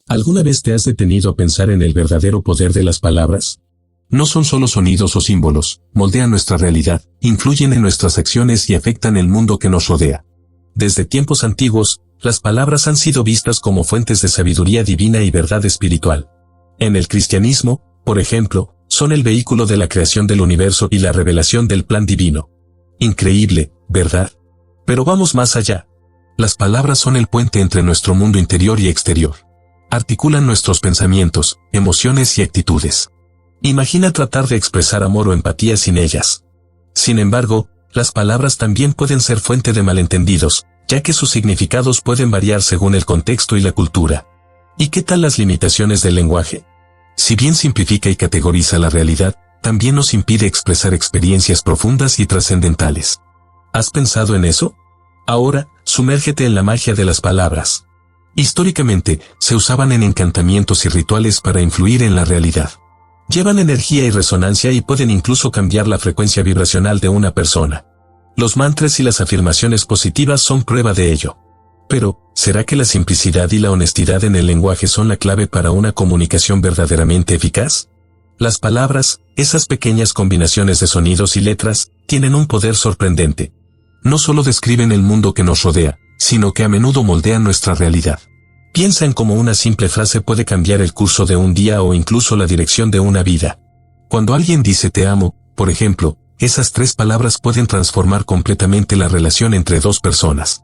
¿Alguna vez te has detenido a pensar en el verdadero poder de las palabras? No son solo sonidos o símbolos, moldean nuestra realidad, influyen en nuestras acciones y afectan el mundo que nos rodea. Desde tiempos antiguos, las palabras han sido vistas como fuentes de sabiduría divina y verdad espiritual. En el cristianismo, por ejemplo, son el vehículo de la creación del universo y la revelación del plan divino. Increíble, ¿verdad? Pero vamos más allá. Las palabras son el puente entre nuestro mundo interior y exterior. Articulan nuestros pensamientos, emociones y actitudes. Imagina tratar de expresar amor o empatía sin ellas. Sin embargo, las palabras también pueden ser fuente de malentendidos, ya que sus significados pueden variar según el contexto y la cultura. ¿Y qué tal las limitaciones del lenguaje? Si bien simplifica y categoriza la realidad, también nos impide expresar experiencias profundas y trascendentales. ¿Has pensado en eso? Ahora, sumérgete en la magia de las palabras. Históricamente, se usaban en encantamientos y rituales para influir en la realidad. Llevan energía y resonancia y pueden incluso cambiar la frecuencia vibracional de una persona. Los mantras y las afirmaciones positivas son prueba de ello. Pero, ¿será que la simplicidad y la honestidad en el lenguaje son la clave para una comunicación verdaderamente eficaz? Las palabras, esas pequeñas combinaciones de sonidos y letras, tienen un poder sorprendente. No solo describen el mundo que nos rodea, sino que a menudo moldean nuestra realidad. Piensa en cómo una simple frase puede cambiar el curso de un día o incluso la dirección de una vida. Cuando alguien dice te amo, por ejemplo, esas 3 palabras pueden transformar completamente la relación entre 2 personas.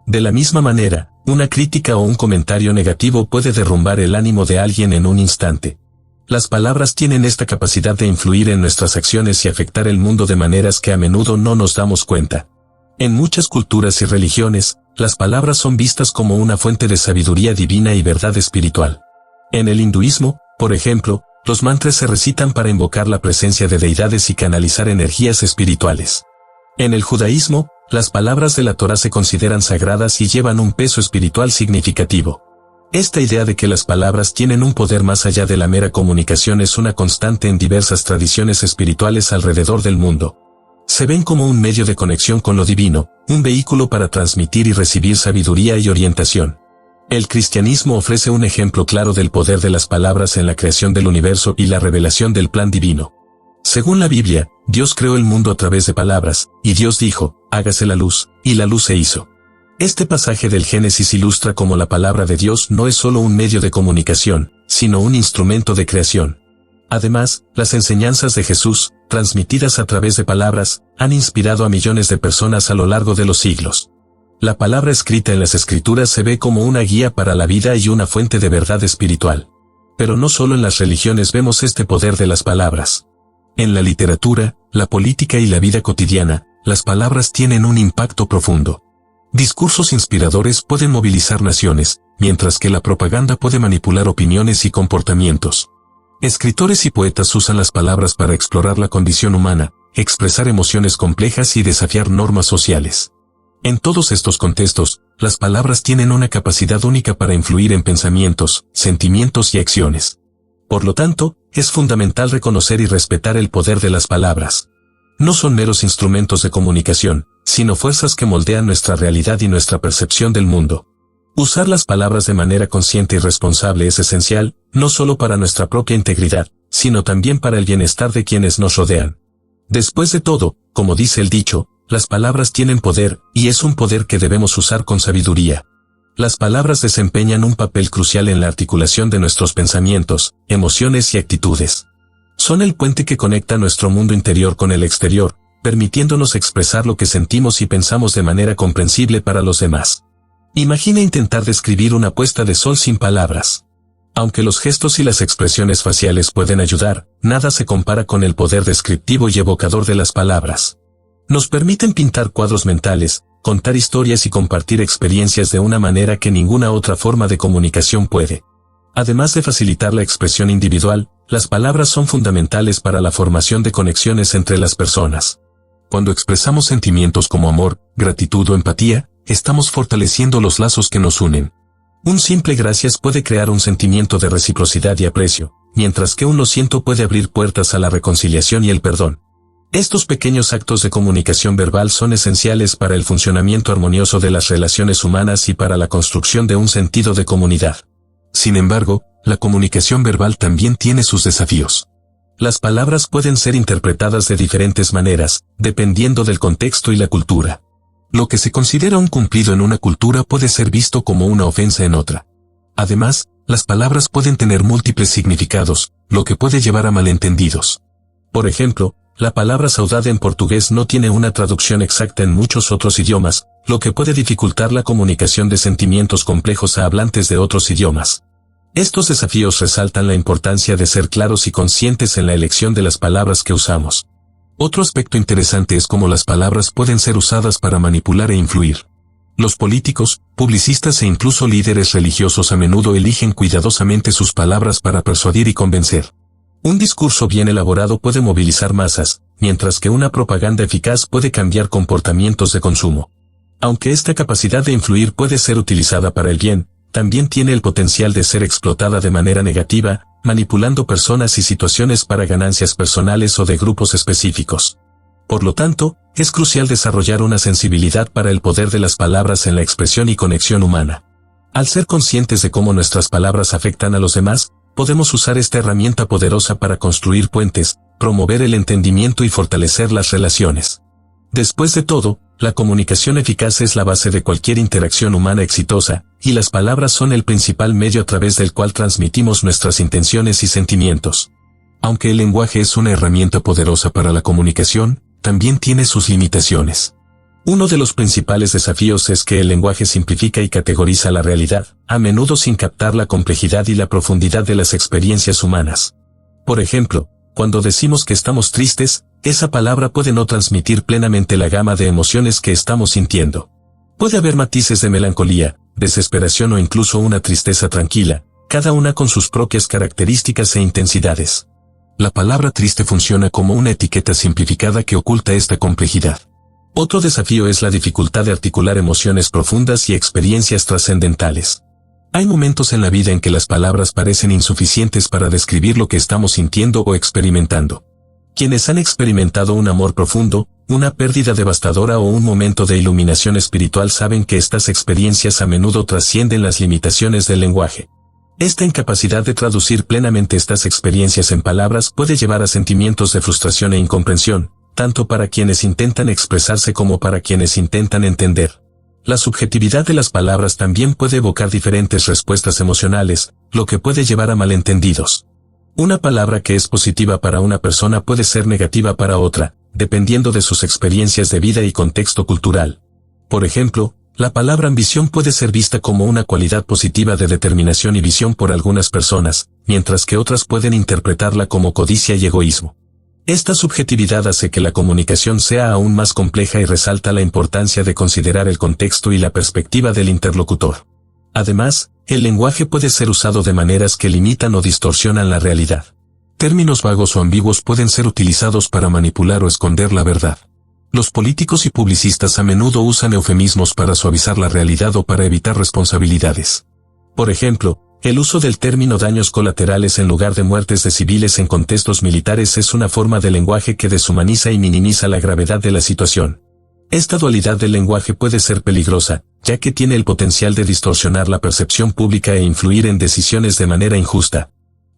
De la misma manera, una crítica o un comentario negativo puede derrumbar el ánimo de alguien en un instante. Las palabras tienen esta capacidad de influir en nuestras acciones y afectar el mundo de maneras que a menudo no nos damos cuenta. En muchas culturas y religiones, las palabras son vistas como una fuente de sabiduría divina y verdad espiritual. En el hinduismo, por ejemplo, los mantras se recitan para invocar la presencia de deidades y canalizar energías espirituales. En el judaísmo, las palabras de la Torá se consideran sagradas y llevan un peso espiritual significativo. Esta idea de que las palabras tienen un poder más allá de la mera comunicación es una constante en diversas tradiciones espirituales alrededor del mundo. Se ven como un medio de conexión con lo divino, un vehículo para transmitir y recibir sabiduría y orientación. El cristianismo ofrece un ejemplo claro del poder de las palabras en la creación del universo y la revelación del plan divino. Según la Biblia, Dios creó el mundo a través de palabras, y Dios dijo, hágase la luz, y la luz se hizo. Este pasaje del Génesis ilustra cómo la palabra de Dios no es solo un medio de comunicación, sino un instrumento de creación. Además, las enseñanzas de Jesús, transmitidas a través de palabras, han inspirado a millones de personas a lo largo de los siglos. La palabra escrita en las Escrituras se ve como una guía para la vida y una fuente de verdad espiritual. Pero no solo en las religiones vemos este poder de las palabras. En la literatura, la política y la vida cotidiana, las palabras tienen un impacto profundo. Discursos inspiradores pueden movilizar naciones, mientras que la propaganda puede manipular opiniones y comportamientos. Escritores y poetas usan las palabras para explorar la condición humana, expresar emociones complejas y desafiar normas sociales. En todos estos contextos, las palabras tienen una capacidad única para influir en pensamientos, sentimientos y acciones. Por lo tanto, es fundamental reconocer y respetar el poder de las palabras. No son meros instrumentos de comunicación, sino fuerzas que moldean nuestra realidad y nuestra percepción del mundo. Usar las palabras de manera consciente y responsable es esencial, no solo para nuestra propia integridad, sino también para el bienestar de quienes nos rodean. Después de todo, como dice el dicho, las palabras tienen poder, y es un poder que debemos usar con sabiduría. Las palabras desempeñan un papel crucial en la articulación de nuestros pensamientos, emociones y actitudes. Son el puente que conecta nuestro mundo interior con el exterior, permitiéndonos expresar lo que sentimos y pensamos de manera comprensible para los demás. Imagina intentar describir una puesta de sol sin palabras. Aunque los gestos y las expresiones faciales pueden ayudar, nada se compara con el poder descriptivo y evocador de las palabras. Nos permiten pintar cuadros mentales, contar historias y compartir experiencias de una manera que ninguna otra forma de comunicación puede. Además de facilitar la expresión individual, las palabras son fundamentales para la formación de conexiones entre las personas. Cuando expresamos sentimientos como amor, gratitud o empatía, estamos fortaleciendo los lazos que nos unen. Un simple gracias puede crear un sentimiento de reciprocidad y aprecio, mientras que un lo siento puede abrir puertas a la reconciliación y el perdón. Estos pequeños actos de comunicación verbal son esenciales para el funcionamiento armonioso de las relaciones humanas y para la construcción de un sentido de comunidad. Sin embargo, la comunicación verbal también tiene sus desafíos. Las palabras pueden ser interpretadas de diferentes maneras, dependiendo del contexto y la cultura. Lo que se considera un cumplido en una cultura puede ser visto como una ofensa en otra. Además, las palabras pueden tener múltiples significados, lo que puede llevar a malentendidos. Por ejemplo, la palabra saudade en portugués no tiene una traducción exacta en muchos otros idiomas, lo que puede dificultar la comunicación de sentimientos complejos a hablantes de otros idiomas. Estos desafíos resaltan la importancia de ser claros y conscientes en la elección de las palabras que usamos. Otro aspecto interesante es cómo las palabras pueden ser usadas para manipular e influir. Los políticos, publicistas e incluso líderes religiosos a menudo eligen cuidadosamente sus palabras para persuadir y convencer. Un discurso bien elaborado puede movilizar masas, mientras que una propaganda eficaz puede cambiar comportamientos de consumo. Aunque esta capacidad de influir puede ser utilizada para el bien, también tiene el potencial de ser explotada de manera negativa, manipulando personas y situaciones para ganancias personales o de grupos específicos. Por lo tanto, es crucial desarrollar una sensibilidad para el poder de las palabras en la expresión y conexión humana. Al ser conscientes de cómo nuestras palabras afectan a los demás, podemos usar esta herramienta poderosa para construir puentes, promover el entendimiento y fortalecer las relaciones. Después de todo, la comunicación eficaz es la base de cualquier interacción humana exitosa, y las palabras son el principal medio a través del cual transmitimos nuestras intenciones y sentimientos. Aunque el lenguaje es una herramienta poderosa para la comunicación, también tiene sus limitaciones. Uno de los principales desafíos es que el lenguaje simplifica y categoriza la realidad, a menudo sin captar la complejidad y la profundidad de las experiencias humanas. Por ejemplo, cuando decimos que estamos tristes, esa palabra puede no transmitir plenamente la gama de emociones que estamos sintiendo. Puede haber matices de melancolía, desesperación o incluso una tristeza tranquila, cada una con sus propias características e intensidades. La palabra triste funciona como una etiqueta simplificada que oculta esta complejidad. Otro desafío es la dificultad de articular emociones profundas y experiencias trascendentales. Hay momentos en la vida en que las palabras parecen insuficientes para describir lo que estamos sintiendo o experimentando. Quienes han experimentado un amor profundo, una pérdida devastadora o un momento de iluminación espiritual saben que estas experiencias a menudo trascienden las limitaciones del lenguaje. Esta incapacidad de traducir plenamente estas experiencias en palabras puede llevar a sentimientos de frustración e incomprensión, tanto para quienes intentan expresarse como para quienes intentan entender. La subjetividad de las palabras también puede evocar diferentes respuestas emocionales, lo que puede llevar a malentendidos. Una palabra que es positiva para una persona puede ser negativa para otra, dependiendo de sus experiencias de vida y contexto cultural. Por ejemplo, la palabra ambición puede ser vista como una cualidad positiva de determinación y visión por algunas personas, mientras que otras pueden interpretarla como codicia y egoísmo. Esta subjetividad hace que la comunicación sea aún más compleja y resalta la importancia de considerar el contexto y la perspectiva del interlocutor. Además, el lenguaje puede ser usado de maneras que limitan o distorsionan la realidad. Términos vagos o ambiguos pueden ser utilizados para manipular o esconder la verdad. Los políticos y publicistas a menudo usan eufemismos para suavizar la realidad o para evitar responsabilidades. Por ejemplo, el uso del término daños colaterales en lugar de muertes de civiles en contextos militares es una forma de lenguaje que deshumaniza y minimiza la gravedad de la situación. Esta dualidad del lenguaje puede ser peligrosa, ya que tiene el potencial de distorsionar la percepción pública e influir en decisiones de manera injusta.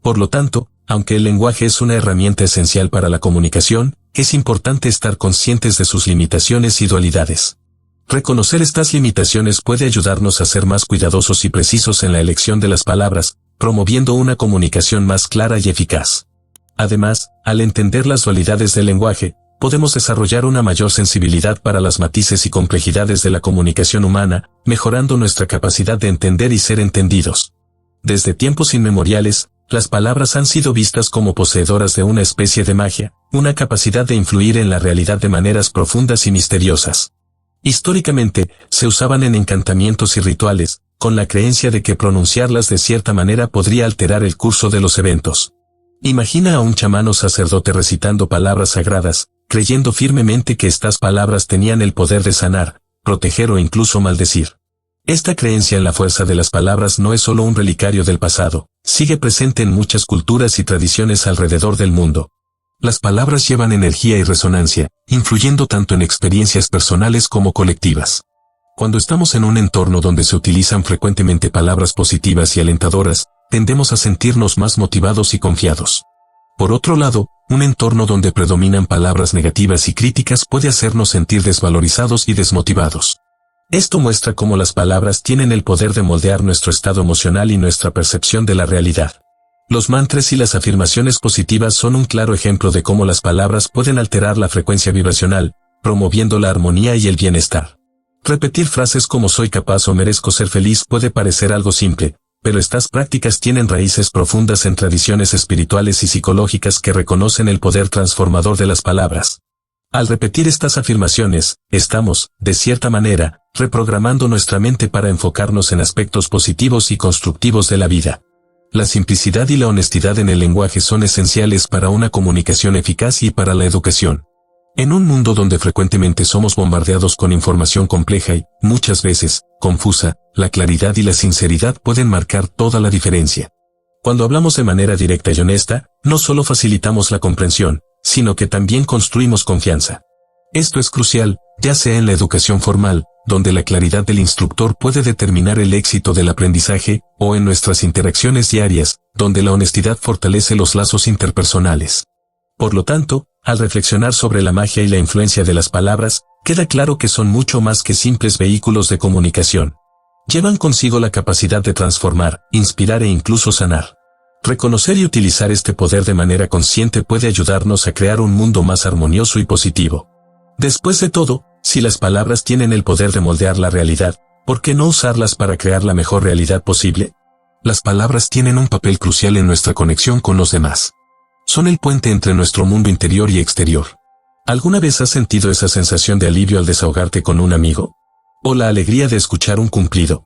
Por lo tanto, aunque el lenguaje es una herramienta esencial para la comunicación, es importante estar conscientes de sus limitaciones y dualidades. Reconocer estas limitaciones puede ayudarnos a ser más cuidadosos y precisos en la elección de las palabras, promoviendo una comunicación más clara y eficaz. Además, al entender las dualidades del lenguaje, podemos desarrollar una mayor sensibilidad para las matices y complejidades de la comunicación humana, mejorando nuestra capacidad de entender y ser entendidos. Desde tiempos inmemoriales, las palabras han sido vistas como poseedoras de una especie de magia, una capacidad de influir en la realidad de maneras profundas y misteriosas. Históricamente, se usaban en encantamientos y rituales, con la creencia de que pronunciarlas de cierta manera podría alterar el curso de los eventos. Imagina a un chamán o sacerdote recitando palabras sagradas, creyendo firmemente que estas palabras tenían el poder de sanar, proteger o incluso maldecir. Esta creencia en la fuerza de las palabras no es solo un relicario del pasado, sigue presente en muchas culturas y tradiciones alrededor del mundo. Las palabras llevan energía y resonancia, influyendo tanto en experiencias personales como colectivas. Cuando estamos en un entorno donde se utilizan frecuentemente palabras positivas y alentadoras, tendemos a sentirnos más motivados y confiados. Por otro lado, un entorno donde predominan palabras negativas y críticas puede hacernos sentir desvalorizados y desmotivados. Esto muestra cómo las palabras tienen el poder de moldear nuestro estado emocional y nuestra percepción de la realidad. Los mantras y las afirmaciones positivas son un claro ejemplo de cómo las palabras pueden alterar la frecuencia vibracional, promoviendo la armonía y el bienestar. Repetir frases como soy capaz o merezco ser feliz puede parecer algo simple, pero estas prácticas tienen raíces profundas en tradiciones espirituales y psicológicas que reconocen el poder transformador de las palabras. Al repetir estas afirmaciones, estamos, de cierta manera, reprogramando nuestra mente para enfocarnos en aspectos positivos y constructivos de la vida. La simplicidad y la honestidad en el lenguaje son esenciales para una comunicación eficaz y para la educación. En un mundo donde frecuentemente somos bombardeados con información compleja y, muchas veces, confusa, la claridad y la sinceridad pueden marcar toda la diferencia. Cuando hablamos de manera directa y honesta, no solo facilitamos la comprensión, sino que también construimos confianza. Esto es crucial, ya sea en la educación formal, donde la claridad del instructor puede determinar el éxito del aprendizaje, o en nuestras interacciones diarias, donde la honestidad fortalece los lazos interpersonales. Por lo tanto, al reflexionar sobre la magia y la influencia de las palabras, queda claro que son mucho más que simples vehículos de comunicación. Llevan consigo la capacidad de transformar, inspirar e incluso sanar. Reconocer y utilizar este poder de manera consciente puede ayudarnos a crear un mundo más armonioso y positivo. Después de todo, si las palabras tienen el poder de moldear la realidad, ¿por qué no usarlas para crear la mejor realidad posible? Las palabras tienen un papel crucial en nuestra conexión con los demás. Son el puente entre nuestro mundo interior y exterior. ¿Alguna vez has sentido esa sensación de alivio al desahogarte con un amigo? ¿O la alegría de escuchar un cumplido?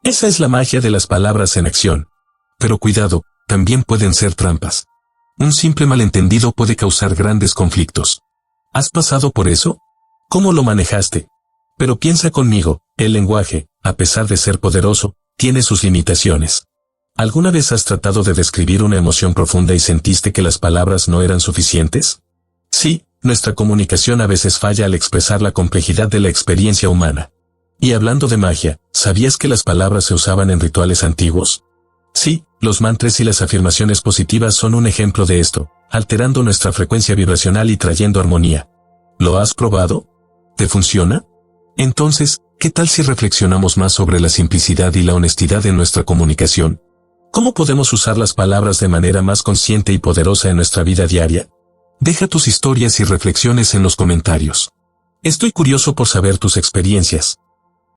Esa es la magia de las palabras en acción. Pero cuidado, también pueden ser trampas. Un simple malentendido puede causar grandes conflictos. ¿Has pasado por eso? ¿Cómo lo manejaste? Pero piensa conmigo, el lenguaje, a pesar de ser poderoso, tiene sus limitaciones. ¿Alguna vez has tratado de describir una emoción profunda y sentiste que las palabras no eran suficientes? Sí, nuestra comunicación a veces falla al expresar la complejidad de la experiencia humana. Y hablando de magia, ¿sabías que las palabras se usaban en rituales antiguos? Sí, los mantras y las afirmaciones positivas son un ejemplo de esto, alterando nuestra frecuencia vibracional y trayendo armonía. ¿Lo has probado? ¿Te funciona? Entonces, ¿qué tal si reflexionamos más sobre la simplicidad y la honestidad en nuestra comunicación? ¿Cómo podemos usar las palabras de manera más consciente y poderosa en nuestra vida diaria? Deja tus historias y reflexiones en los comentarios. Estoy curioso por saber tus experiencias.